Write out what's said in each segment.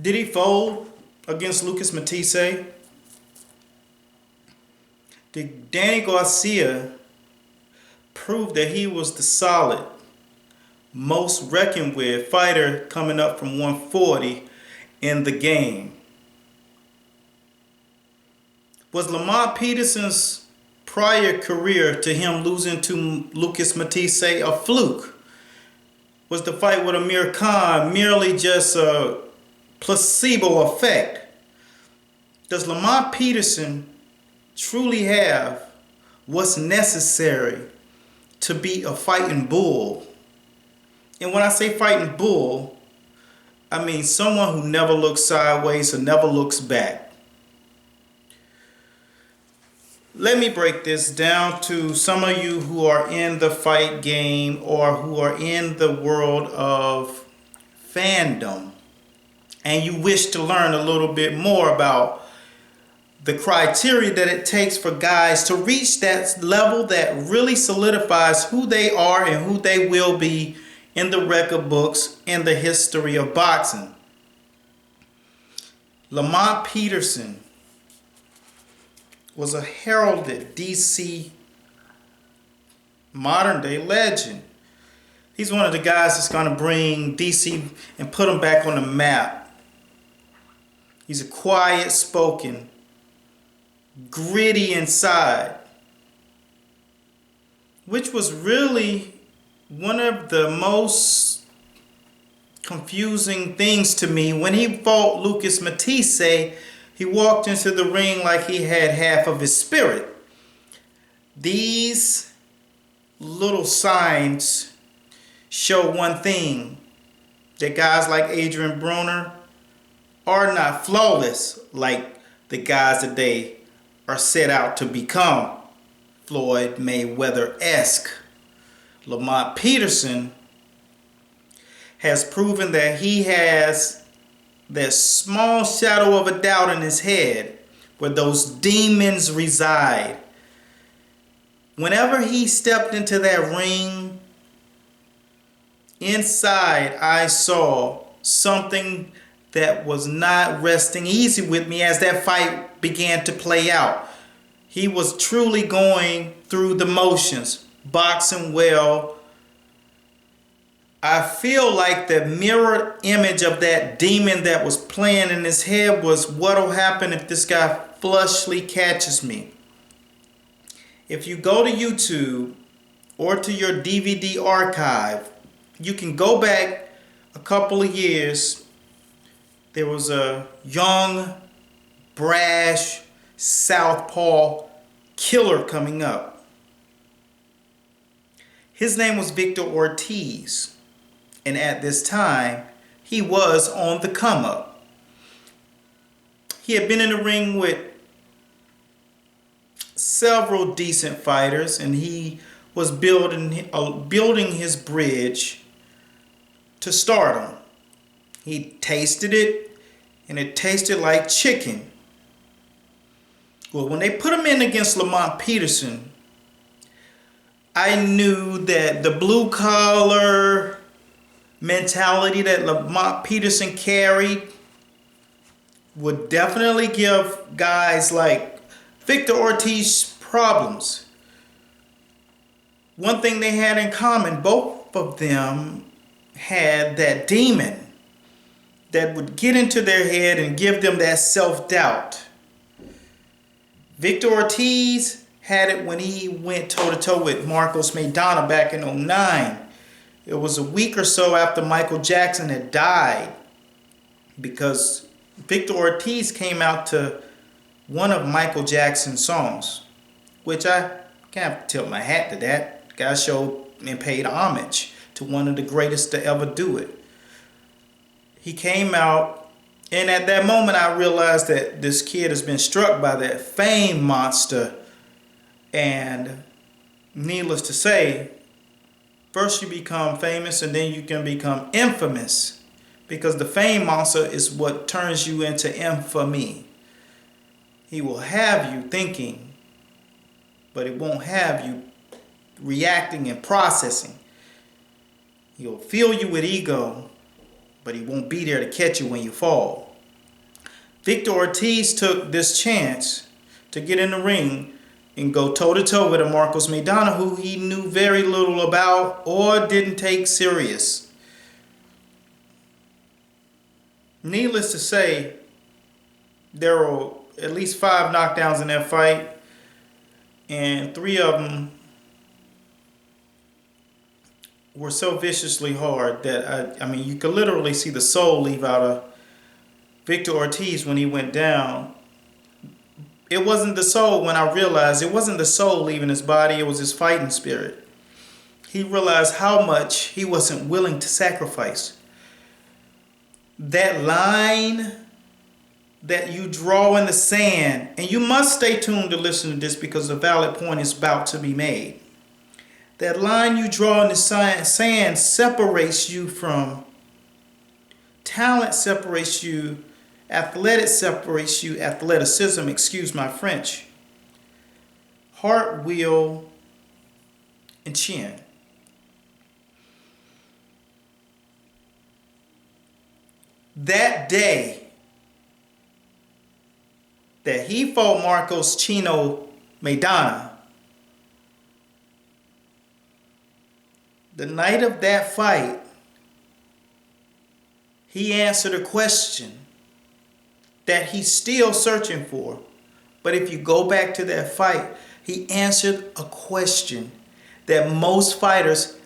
Did he fold against Lucas Matisse? Did Danny Garcia prove that he was the solid, most reckoned with fighter coming up from 140 in the game? Was Lamont Peterson's prior career to him losing to Lucas Matisse a fluke? Was the fight with Amir Khan merely just a placebo effect? Does Lamont Peterson truly have what's necessary to be a fighting bull? And when I say fighting bull, I mean someone who never looks sideways or never looks back. Let me break this down to some of you who are in the fight game or who are in the world of fandom and you wish to learn a little bit more about the criteria that it takes for guys to reach that level that really solidifies who they are and who they will be in the record books in the history of boxing. Lamont Peterson was a heralded DC modern day legend. He's one of the guys that's going to bring DC and put him back on the map. He's a quiet spoken, gritty inside, which was really one of the most confusing things to me. When he fought Lucas Matisse, he walked into the ring like he had half of his spirit. These little signs show one thing, that guys like Adrien Broner are not flawless like the guys that they are set out to become. Floyd Mayweather-esque. Lamont Peterson has proven that he has that small shadow of a doubt in his head where those demons reside. Whenever he stepped into that ring, inside I saw something that was not resting easy with me as that fight began to play out. He was truly going through the motions, boxing well. I feel like the mirror image of that demon that was playing in his head was what'll happen if this guy flushly catches me. If you go to YouTube or to your DVD archive, you can go back a couple of years. There was a young, brash, southpaw killer coming up. His name was Victor Ortiz. And at this time, he was on the come up. He had been in the ring with several decent fighters, and he was building his bridge to stardom. He tasted it, and it tasted like chicken. Well, when they put him in against Lamont Peterson, I knew that the blue collar mentality that Lamont Peterson carried would definitely give guys like Victor Ortiz problems. One thing they had in common, both of them had that demon that would get into their head and give them that self-doubt. Victor Ortiz had it when he went toe-to-toe with Marcos Maidana back in '09. It was a week or so after Michael Jackson had died, because Victor Ortiz came out to one of Michael Jackson's songs, which I can't tilt my hat to that. Guy showed and paid homage to one of the greatest to ever do it. He came out, and at that moment I realized that this kid has been struck by that fame monster, and needless to say, first you become famous and then you can become infamous, because the fame monster is what turns you into infamy. He will have you thinking, but it won't have you reacting and processing. He'll fill you with ego, but he won't be there to catch you when you fall. Victor Ortiz took this chance to get in the ring and go toe-to-toe with a Marcos Maidana who he knew very little about or didn't take serious. Needless to say, there were at least 5 knockdowns in that fight, and 3 of them were so viciously hard that, I mean, you could literally see the soul leave out of Victor Ortiz when he went down. It wasn't the soul. When I realized it wasn't the soul leaving his body, it was his fighting spirit. He realized how much he wasn't willing to sacrifice. That line that you draw in the sand, and you must stay tuned to listen to this because a valid point is about to be made. That line you draw in the sand separates you from talent, separates you, athleticism, excuse my French, heart, will, and chin. That day that he fought Marcos Chino Maidana, the night of that fight, he answered a question that he's still searching for. But if you go back to that fight, he answered a question that most fighters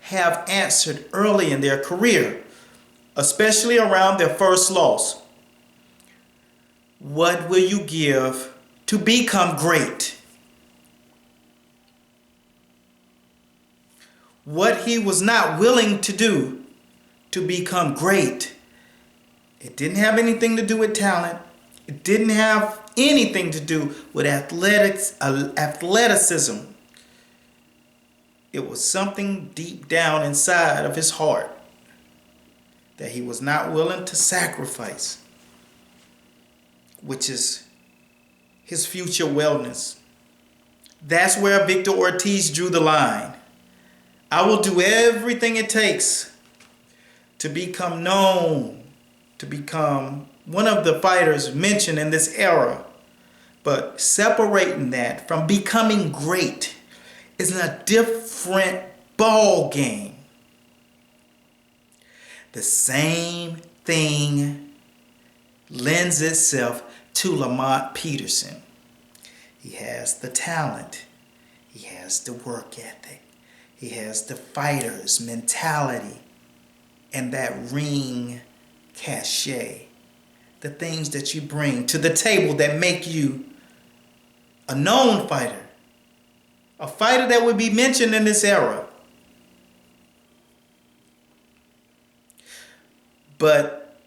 have answered early in their career, especially around their first loss. What will you give to become great? What he was not willing to do to become great. It didn't have anything to do with talent. It didn't have anything to do with athleticism. It was something deep down inside of his heart that he was not willing to sacrifice, which is his future wellness. That's where Victor Ortiz drew the line. I will do everything it takes to become known, to become one of the fighters mentioned in this era. But separating that from becoming great is a different ball game. The same thing lends itself to Lamont Peterson. He has the talent. He has the work ethic. He has the fighter's mentality and that ring cachet. The things that you bring to the table that make you a known fighter. A fighter that would be mentioned in this era. But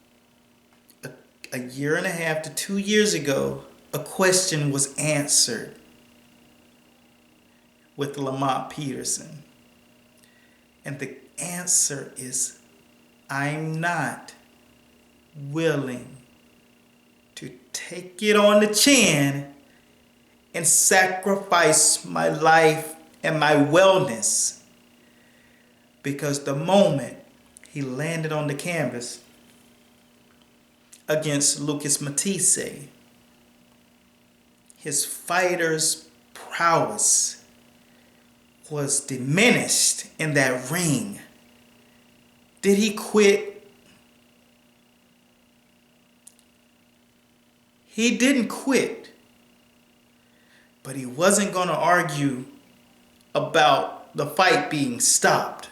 a year and a half to 2 years ago, a question was answered with Lamont Peterson. And the answer is, I'm not willing to take it on the chin and sacrifice my life and my wellness. Because the moment he landed on the canvas against Lucas Matisse, his fighter's prowess was diminished in that ring. Did he quit? He didn't quit, but he wasn't going to argue about the fight being stopped.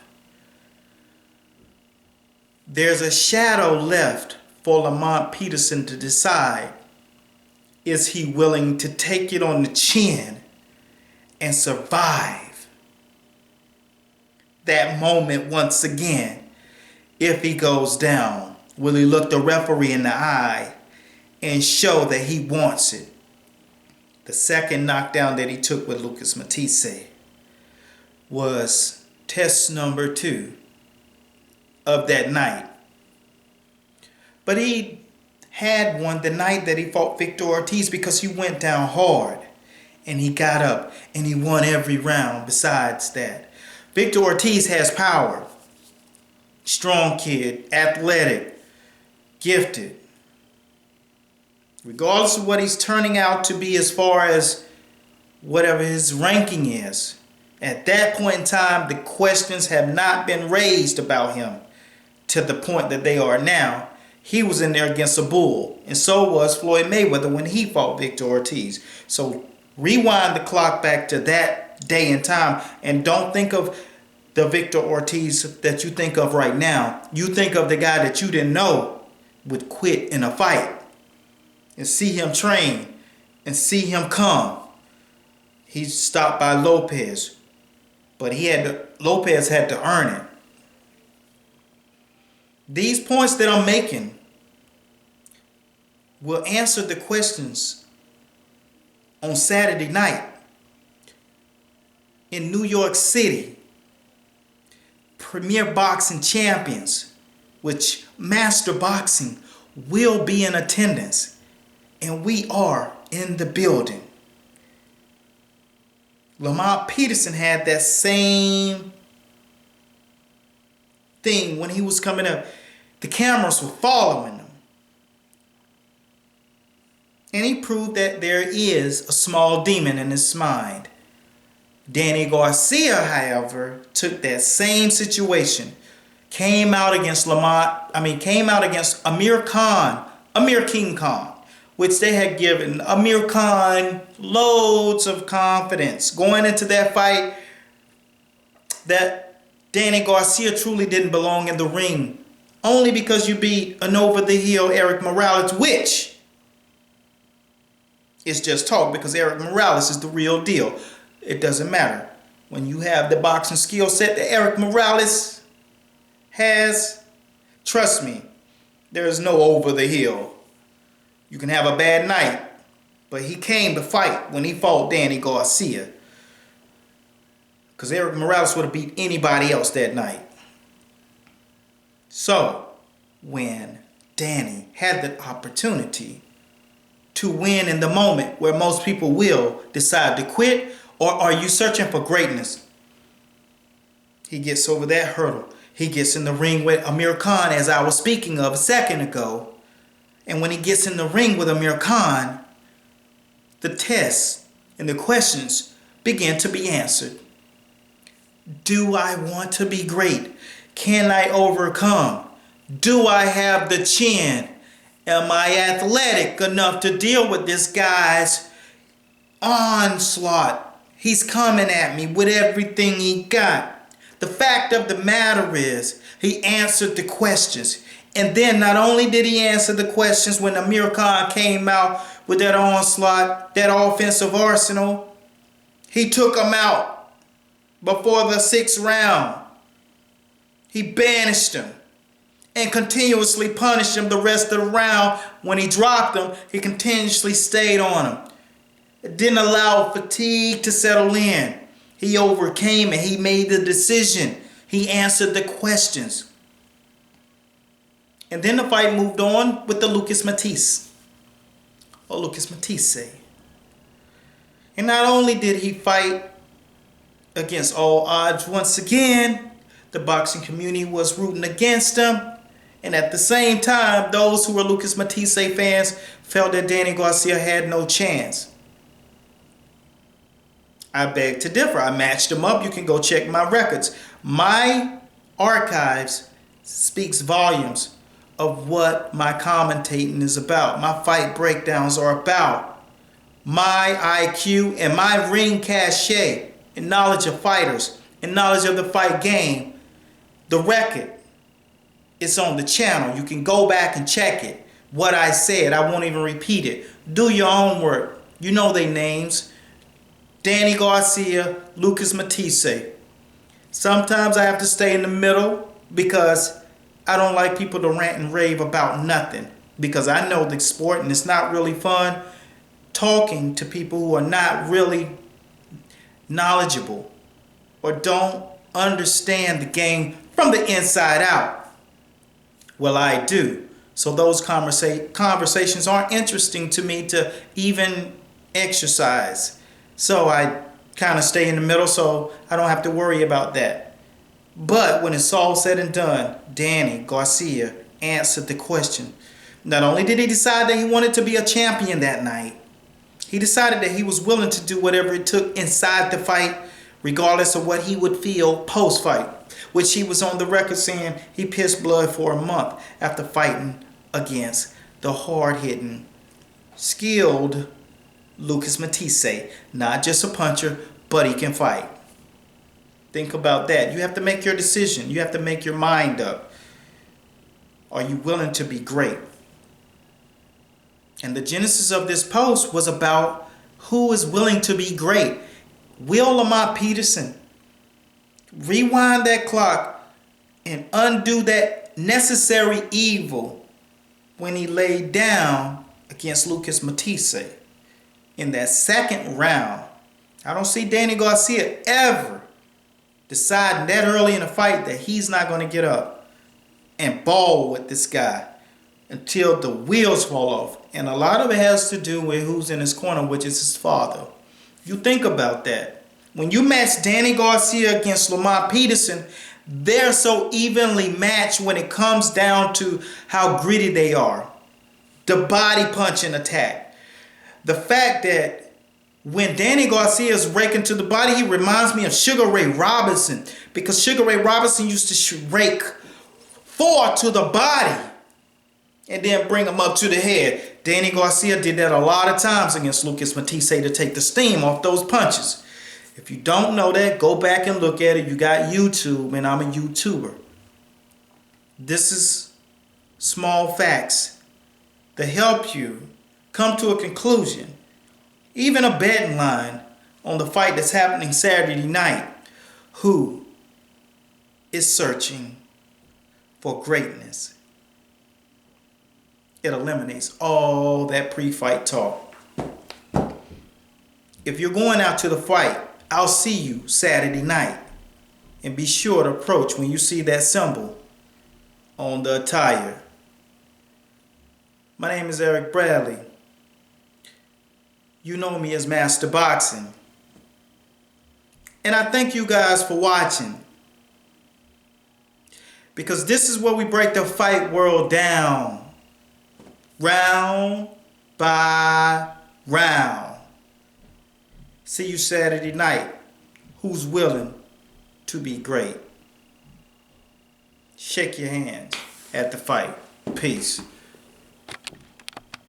There's a shadow left for Lamont Peterson to decide. Is he willing to take it on the chin and survive that moment once again? If he goes down, will he look the referee in the eye and show that he wants it? The second knockdown that he took with Lucas Matisse was test number 2 of that night. But he had one the night that he fought Victor Ortiz because he went down hard and he got up and he won every round besides that. Victor Ortiz has power. Strong kid, athletic, gifted. regardless of what he's turning out to be as far as whatever his ranking is. At that point in time, the questions have not been raised about him to the point that they are now. He was in there against a bull, and so was Floyd Mayweather when he fought Victor Ortiz. So rewind the clock back to that day and time, and don't think of the Victor Ortiz that you think of right now. You think of the guy that you didn't know would quit in a fight, and see him train and see him come. He's stopped by Lopez, but Lopez had to earn it. These points that I'm making will answer the questions on Saturday night in New York City. Premier Boxing Champions, which Master Boxing will be in attendance, and we are in the building. Lamont Peterson had that same thing when he was coming up. The cameras were following him. And he proved that there is a small demon in his mind. Danny Garcia, however, took that same situation, came out against Amir King Khan, which they had given Amir Khan loads of confidence going into that fight that Danny Garcia truly didn't belong in the ring, only because you beat an over-the-hill Eric Morales, which is just talk, because Eric Morales is the real deal. It doesn't matter. When you have the boxing skill set that Eric Morales has, trust me, there is no over-the-hill. You can have a bad night, but he came to fight when he fought Danny Garcia, because Eric Morales would have beat anybody else that night. So, when Danny had the opportunity to win in the moment where most people will decide to quit, or are you searching for greatness? He gets over that hurdle. He gets in the ring with Amir Khan, as I was speaking of a second ago. And when he gets in the ring with Amir Khan, the tests and the questions begin to be answered. Do I want to be great? Can I overcome? Do I have the chin? Am I athletic enough to deal with this guy's onslaught? He's coming at me with everything he got. The fact of the matter is, he answered the questions. And then not only did he answer the questions when Amir Khan came out with that onslaught, that offensive arsenal, he took him out before the 6th round. He banished him and continuously punished him the rest of the round. When he dropped him, he continuously stayed on him. It didn't allow fatigue to settle in. He overcame it. He made the decision. He answered the questions. And then the fight moved on with the Lucas Matisse. And not only did he fight against all odds once again, the boxing community was rooting against him. And at the same time, those who were Lucas Matisse fans felt that Danny Garcia had no chance. I beg to differ. I matched them up. You can go check my records. My archives speaks volumes of what my commentating is about. My fight breakdowns are about. My IQ and my ring cachet and knowledge of fighters and knowledge of the fight game. The record is on the channel. You can go back and check it. What I said, I won't even repeat it. Do your own work. You know their names. Danny Garcia, Lucas Matisse. Sometimes I have to stay in the middle because I don't like people to rant and rave about nothing, because I know the sport and it's not really fun talking to people who are not really knowledgeable or don't understand the game from the inside out. Well, I do. So those conversations aren't interesting to me to even exercise. So I kind of stay in the middle so I don't have to worry about that. But when it's all said and done, Danny Garcia answered the question. Not only did he decide that he wanted to be a champion that night, he decided that he was willing to do whatever it took inside the fight, regardless of what he would feel post-fight, which he was on the record saying he pissed blood for a month after fighting against the hard-hitting, skilled Lucas Matthysse. Not just a puncher, but he can fight. Think about that. You have to make your decision. You have to make your mind up. Are you willing to be great? And the genesis of this post was about who is willing to be great. Will Lamont Peterson rewind that clock and undo that necessary evil when he laid down against Lucas Matthysse in that second round? I don't see Danny Garcia ever deciding that early in the fight that he's not going to get up and ball with this guy until the wheels fall off. And a lot of it has to do with who's in his corner, which is his father. You think about that. When you match Danny Garcia against Lamont Peterson, they're so evenly matched when it comes down to how gritty they are. The body punching attack. The fact that when Danny Garcia is raking to the body, he reminds me of Sugar Ray Robinson, because Sugar Ray Robinson used to rake 4 to the body and then bring him up to the head. Danny Garcia did that a lot of times against Lucas Matthysse to take the steam off those punches. If you don't know that, go back and look at it. You got YouTube, and I'm a YouTuber. This is small facts that help you come to a conclusion, even a betting line on the fight that's happening Saturday night. Who is searching for greatness? It eliminates all that pre-fight talk. If you're going out to the fight, I'll see you Saturday night. And be sure to approach when you see that symbol on the attire. My name is Eric Bradley. You know me as Master Boxing. And I thank you guys for watching, because this is where we break the fight world down. Round by round. See you Saturday night. Who's willing to be great? Shake your hands at the fight. Peace.